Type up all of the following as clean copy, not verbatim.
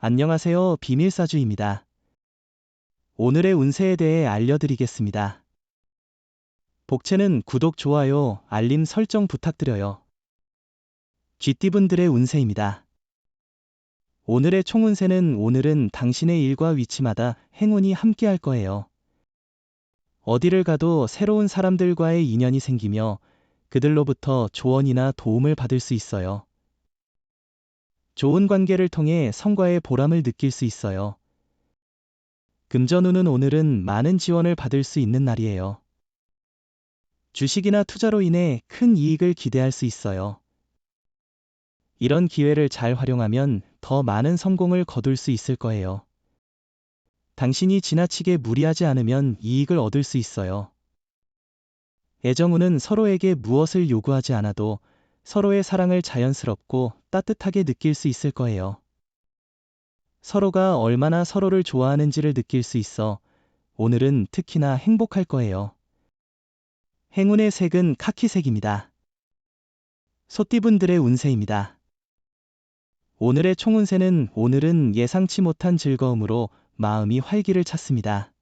안녕하세요. 비밀사주입니다. 오늘의 운세에 대해 알려드리겠습니다. 복채는 구독, 좋아요, 알림 설정 부탁드려요. 쥐띠분들의 운세입니다. 오늘의 총운세는 오늘은 당신의 일과 위치마다 행운이 함께할 거예요. 어디를 가도 새로운 사람들과의 인연이 생기며 그들로부터 조언이나 도움을 받을 수 있어요. 좋은 관계를 통해 성과의 보람을 느낄 수 있어요. 금전운은 오늘은 많은 지원을 받을 수 있는 날이에요. 주식이나 투자로 인해 큰 이익을 기대할 수 있어요. 이런 기회를 잘 활용하면 더 많은 성공을 거둘 수 있을 거예요. 당신이 지나치게 무리하지 않으면 이익을 얻을 수 있어요. 애정운은 서로에게 무엇을 요구하지 않아도 서로의 사랑을 자연스럽고 따뜻하게 느낄 수 있을 거예요. 서로가 얼마나 서로를 좋아하는지를 느낄 수 있어 오늘은 특히나 행복할 거예요. 행운의 색은 카키색입니다. 소띠분들의 운세입니다. 오늘의 총운세는 오늘은 예상치 못한 즐거움으로 마음이 활기를 찾습니다.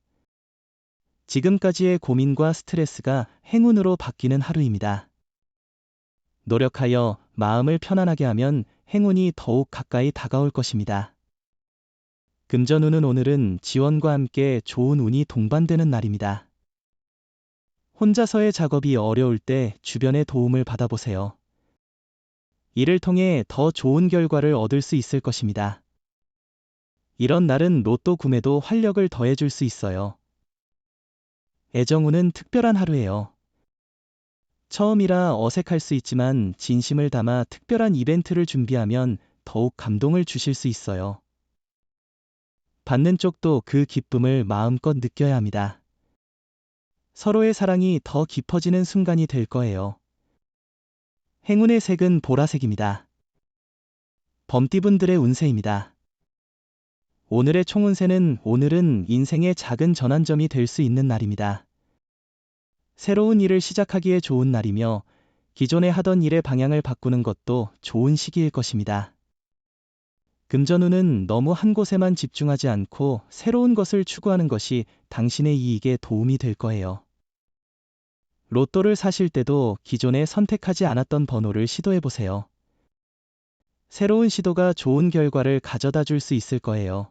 지금까지의 고민과 스트레스가 행운으로 바뀌는 하루입니다. 노력하여 마음을 편안하게 하면 행운이 더욱 가까이 다가올 것입니다. 금전운은 오늘은 지원과 함께 좋은 운이 동반되는 날입니다. 혼자서의 작업이 어려울 때 주변의 도움을 받아보세요. 이를 통해 더 좋은 결과를 얻을 수 있을 것입니다. 이런 날은 로또 구매도 활력을 더해줄 수 있어요. 애정운은 특별한 하루예요. 처음이라 어색할 수 있지만 진심을 담아 특별한 이벤트를 준비하면 더욱 감동을 주실 수 있어요. 받는 쪽도 그 기쁨을 마음껏 느껴야 합니다. 서로의 사랑이 더 깊어지는 순간이 될 거예요. 행운의 색은 보라색입니다. 범띠분들의 운세입니다. 오늘의 총운세는 오늘은 인생의 작은 전환점이 될 수 있는 날입니다. 새로운 일을 시작하기에 좋은 날이며 기존에 하던 일의 방향을 바꾸는 것도 좋은 시기일 것입니다. 금전운은 너무 한 곳에만 집중하지 않고 새로운 것을 추구하는 것이 당신의 이익에 도움이 될 거예요. 로또를 사실 때도 기존에 선택하지 않았던 번호를 시도해보세요. 새로운 시도가 좋은 결과를 가져다 줄 수 있을 거예요.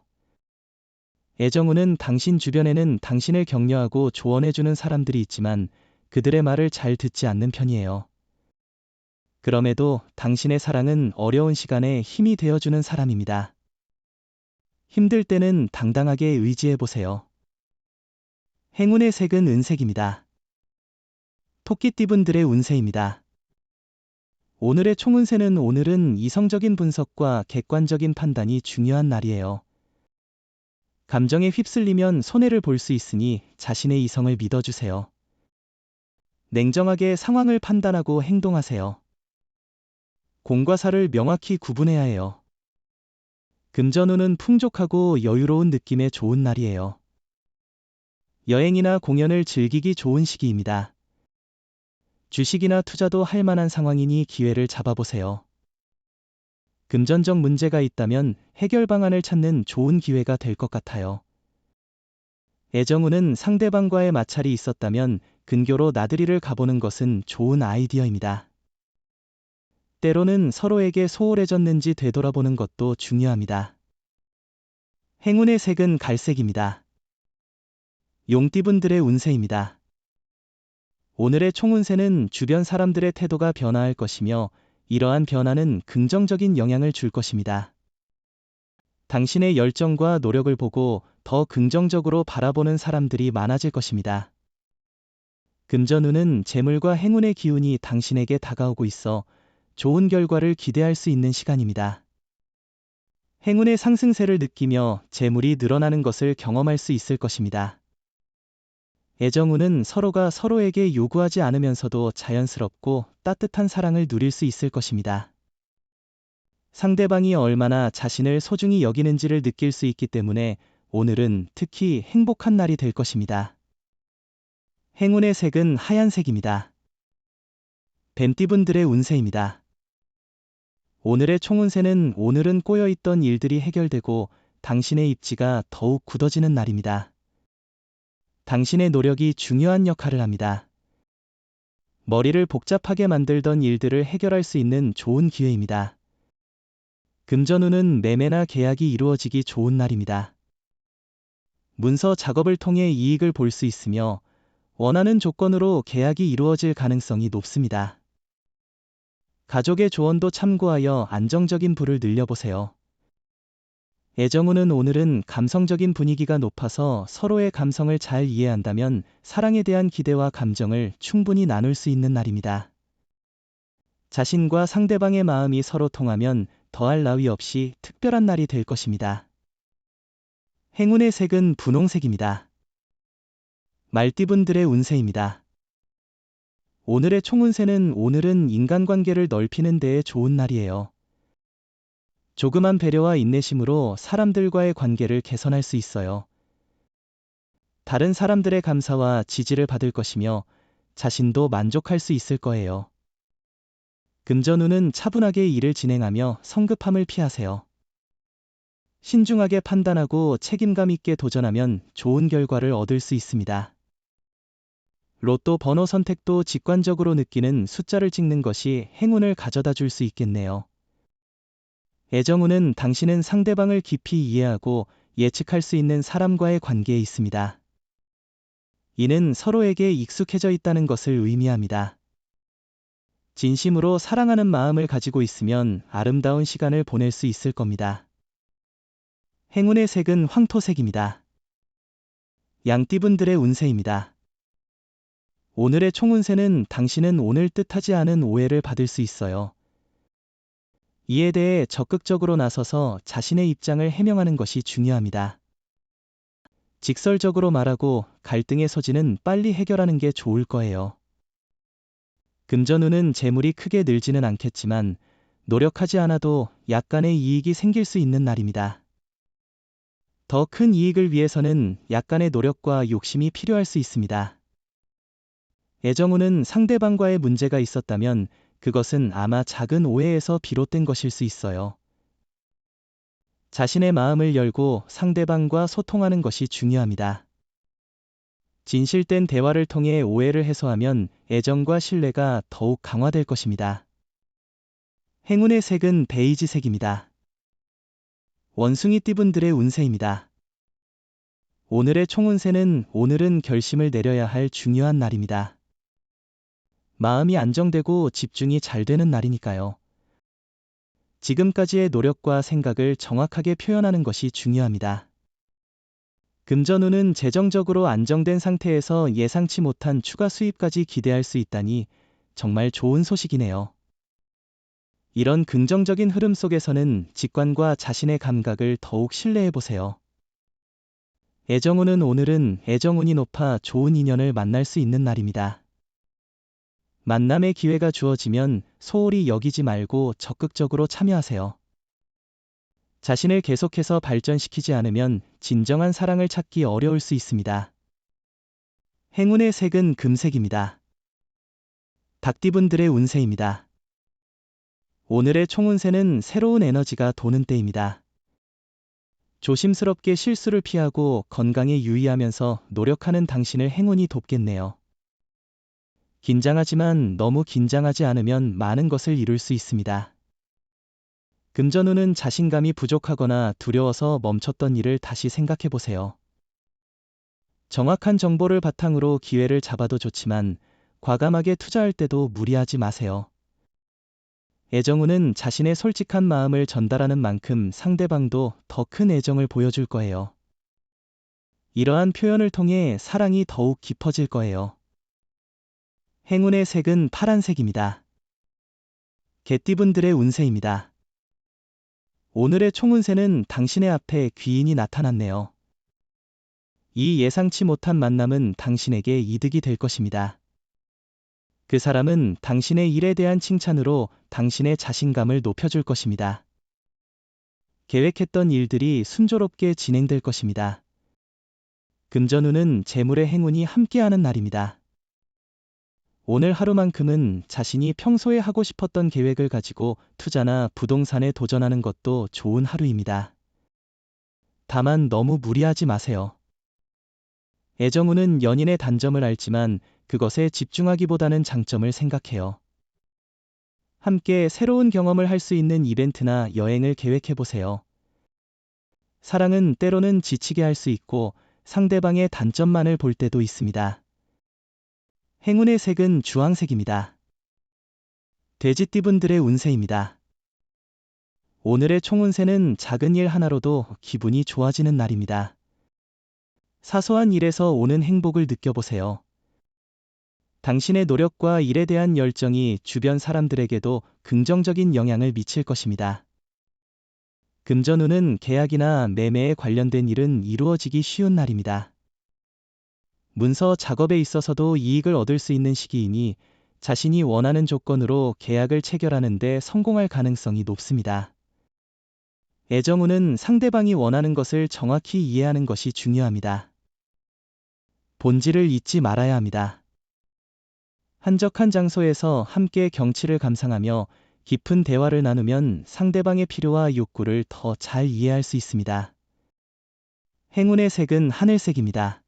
애정운은 당신 주변에는 당신을 격려하고 조언해주는 사람들이 있지만 그들의 말을 잘 듣지 않는 편이에요. 그럼에도 당신의 사랑은 어려운 시간에 힘이 되어주는 사람입니다. 힘들 때는 당당하게 의지해보세요. 행운의 색은 은색입니다. 토끼띠분들의 운세입니다. 오늘의 총운세는 오늘은 이성적인 분석과 객관적인 판단이 중요한 날이에요. 감정에 휩쓸리면 손해를 볼 수 있으니 자신의 이성을 믿어주세요. 냉정하게 상황을 판단하고 행동하세요. 공과 사를 명확히 구분해야 해요. 금전운은 풍족하고 여유로운 느낌의 좋은 날이에요. 여행이나 공연을 즐기기 좋은 시기입니다. 주식이나 투자도 할 만한 상황이니 기회를 잡아보세요. 금전적 문제가 있다면 해결 방안을 찾는 좋은 기회가 될 것 같아요. 애정운은 상대방과의 마찰이 있었다면 근교로 나들이를 가보는 것은 좋은 아이디어입니다. 때로는 서로에게 소홀해졌는지 되돌아보는 것도 중요합니다. 행운의 색은 갈색입니다. 용띠분들의 운세입니다. 오늘의 총운세는 주변 사람들의 태도가 변화할 것이며 이러한 변화는 긍정적인 영향을 줄 것입니다. 당신의 열정과 노력을 보고 더 긍정적으로 바라보는 사람들이 많아질 것입니다. 금전운은 재물과 행운의 기운이 당신에게 다가오고 있어 좋은 결과를 기대할 수 있는 시간입니다. 행운의 상승세를 느끼며 재물이 늘어나는 것을 경험할 수 있을 것입니다. 애정운은 서로가 서로에게 요구하지 않으면서도 자연스럽고 따뜻한 사랑을 누릴 수 있을 것입니다. 상대방이 얼마나 자신을 소중히 여기는지를 느낄 수 있기 때문에 오늘은 특히 행복한 날이 될 것입니다. 행운의 색은 하얀색입니다. 뱀띠분들의 운세입니다. 오늘의 총운세는 오늘은 꼬여있던 일들이 해결되고 당신의 입지가 더욱 굳어지는 날입니다. 당신의 노력이 중요한 역할을 합니다. 머리를 복잡하게 만들던 일들을 해결할 수 있는 좋은 기회입니다. 금전운은 매매나 계약이 이루어지기 좋은 날입니다. 문서 작업을 통해 이익을 볼 수 있으며 원하는 조건으로 계약이 이루어질 가능성이 높습니다. 가족의 조언도 참고하여 안정적인 부를 늘려보세요. 애정운은 오늘은 감성적인 분위기가 높아서 서로의 감성을 잘 이해한다면 사랑에 대한 기대와 감정을 충분히 나눌 수 있는 날입니다. 자신과 상대방의 마음이 서로 통하면 더할 나위 없이 특별한 날이 될 것입니다. 행운의 색은 분홍색입니다. 말띠분들의 운세입니다. 오늘의 총운세는 오늘은 인간관계를 넓히는 데에 좋은 날이에요. 조그만 배려와 인내심으로 사람들과의 관계를 개선할 수 있어요. 다른 사람들의 감사와 지지를 받을 것이며 자신도 만족할 수 있을 거예요. 금전운은 차분하게 일을 진행하며 성급함을 피하세요. 신중하게 판단하고 책임감 있게 도전하면 좋은 결과를 얻을 수 있습니다. 로또 번호 선택도 직관적으로 느끼는 숫자를 찍는 것이 행운을 가져다 줄 수 있겠네요. 애정운은 당신은 상대방을 깊이 이해하고 예측할 수 있는 사람과의 관계에 있습니다. 이는 서로에게 익숙해져 있다는 것을 의미합니다. 진심으로 사랑하는 마음을 가지고 있으면 아름다운 시간을 보낼 수 있을 겁니다. 행운의 색은 황토색입니다. 양띠분들의 운세입니다. 오늘의 총운세는 당신은 오늘 뜻하지 않은 오해를 받을 수 있어요. 이에 대해 적극적으로 나서서 자신의 입장을 해명하는 것이 중요합니다. 직설적으로 말하고 갈등의 소지는 빨리 해결하는 게 좋을 거예요. 금전운은 재물이 크게 늘지는 않겠지만 노력하지 않아도 약간의 이익이 생길 수 있는 날입니다. 더 큰 이익을 위해서는 약간의 노력과 욕심이 필요할 수 있습니다. 애정운은 상대방과의 문제가 있었다면 그것은 아마 작은 오해에서 비롯된 것일 수 있어요. 자신의 마음을 열고 상대방과 소통하는 것이 중요합니다. 진실된 대화를 통해 오해를 해소하면 애정과 신뢰가 더욱 강화될 것입니다. 행운의 색은 베이지색입니다. 원숭이띠분들의 운세입니다. 오늘의 총운세는 오늘은 결심을 내려야 할 중요한 날입니다. 마음이 안정되고 집중이 잘 되는 날이니까요. 지금까지의 노력과 생각을 정확하게 표현하는 것이 중요합니다. 금전운은 재정적으로 안정된 상태에서 예상치 못한 추가 수입까지 기대할 수 있다니 정말 좋은 소식이네요. 이런 긍정적인 흐름 속에서는 직관과 자신의 감각을 더욱 신뢰해 보세요. 애정운은 오늘은 애정운이 높아 좋은 인연을 만날 수 있는 날입니다. 만남의 기회가 주어지면 소홀히 여기지 말고 적극적으로 참여하세요. 자신을 계속해서 발전시키지 않으면 진정한 사랑을 찾기 어려울 수 있습니다. 행운의 색은 금색입니다. 닭띠분들의 운세입니다. 오늘의 총운세는 새로운 에너지가 도는 때입니다. 조심스럽게 실수를 피하고 건강에 유의하면서 노력하는 당신을 행운이 돕겠네요. 긴장하지만 너무 긴장하지 않으면 많은 것을 이룰 수 있습니다. 금전운은 자신감이 부족하거나 두려워서 멈췄던 일을 다시 생각해 보세요. 정확한 정보를 바탕으로 기회를 잡아도 좋지만 과감하게 투자할 때도 무리하지 마세요. 애정운은 자신의 솔직한 마음을 전달하는 만큼 상대방도 더 큰 애정을 보여줄 거예요. 이러한 표현을 통해 사랑이 더욱 깊어질 거예요. 행운의 색은 파란색입니다. 개띠분들의 운세입니다. 오늘의 총운세는 당신의 앞에 귀인이 나타났네요. 이 예상치 못한 만남은 당신에게 이득이 될 것입니다. 그 사람은 당신의 일에 대한 칭찬으로 당신의 자신감을 높여줄 것입니다. 계획했던 일들이 순조롭게 진행될 것입니다. 금전운은 재물의 행운이 함께하는 날입니다. 오늘 하루만큼은 자신이 평소에 하고 싶었던 계획을 가지고 투자나 부동산에 도전하는 것도 좋은 하루입니다. 다만 너무 무리하지 마세요. 애정운은 연인의 단점을 알지만 그것에 집중하기보다는 장점을 생각해요. 함께 새로운 경험을 할 수 있는 이벤트나 여행을 계획해보세요. 사랑은 때로는 지치게 할 수 있고 상대방의 단점만을 볼 때도 있습니다. 행운의 색은 주황색입니다. 돼지띠분들의 운세입니다. 오늘의 총운세는 작은 일 하나로도 기분이 좋아지는 날입니다. 사소한 일에서 오는 행복을 느껴보세요. 당신의 노력과 일에 대한 열정이 주변 사람들에게도 긍정적인 영향을 미칠 것입니다. 금전운은 계약이나 매매에 관련된 일은 이루어지기 쉬운 날입니다. 문서 작업에 있어서도 이익을 얻을 수 있는 시기이니 자신이 원하는 조건으로 계약을 체결하는 데 성공할 가능성이 높습니다. 애정운은 상대방이 원하는 것을 정확히 이해하는 것이 중요합니다. 본질을 잊지 말아야 합니다. 한적한 장소에서 함께 경치를 감상하며 깊은 대화를 나누면 상대방의 필요와 욕구를 더 잘 이해할 수 있습니다. 행운의 색은 하늘색입니다.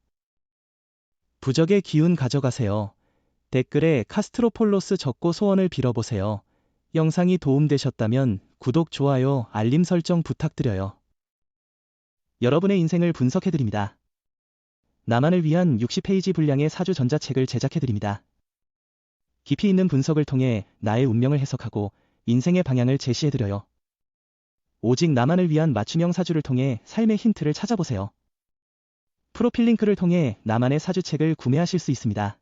부적의 기운 가져가세요. 댓글에 카스트로폴로스 적고 소원을 빌어보세요. 영상이 도움되셨다면 구독, 좋아요, 알림 설정 부탁드려요. 여러분의 인생을 분석해드립니다. 나만을 위한 60페이지 분량의 사주 전자책을 제작해드립니다. 깊이 있는 분석을 통해 나의 운명을 해석하고 인생의 방향을 제시해드려요. 오직 나만을 위한 맞춤형 사주를 통해 삶의 힌트를 찾아보세요. 프로필 링크를 통해 나만의 사주책을 구매하실 수 있습니다.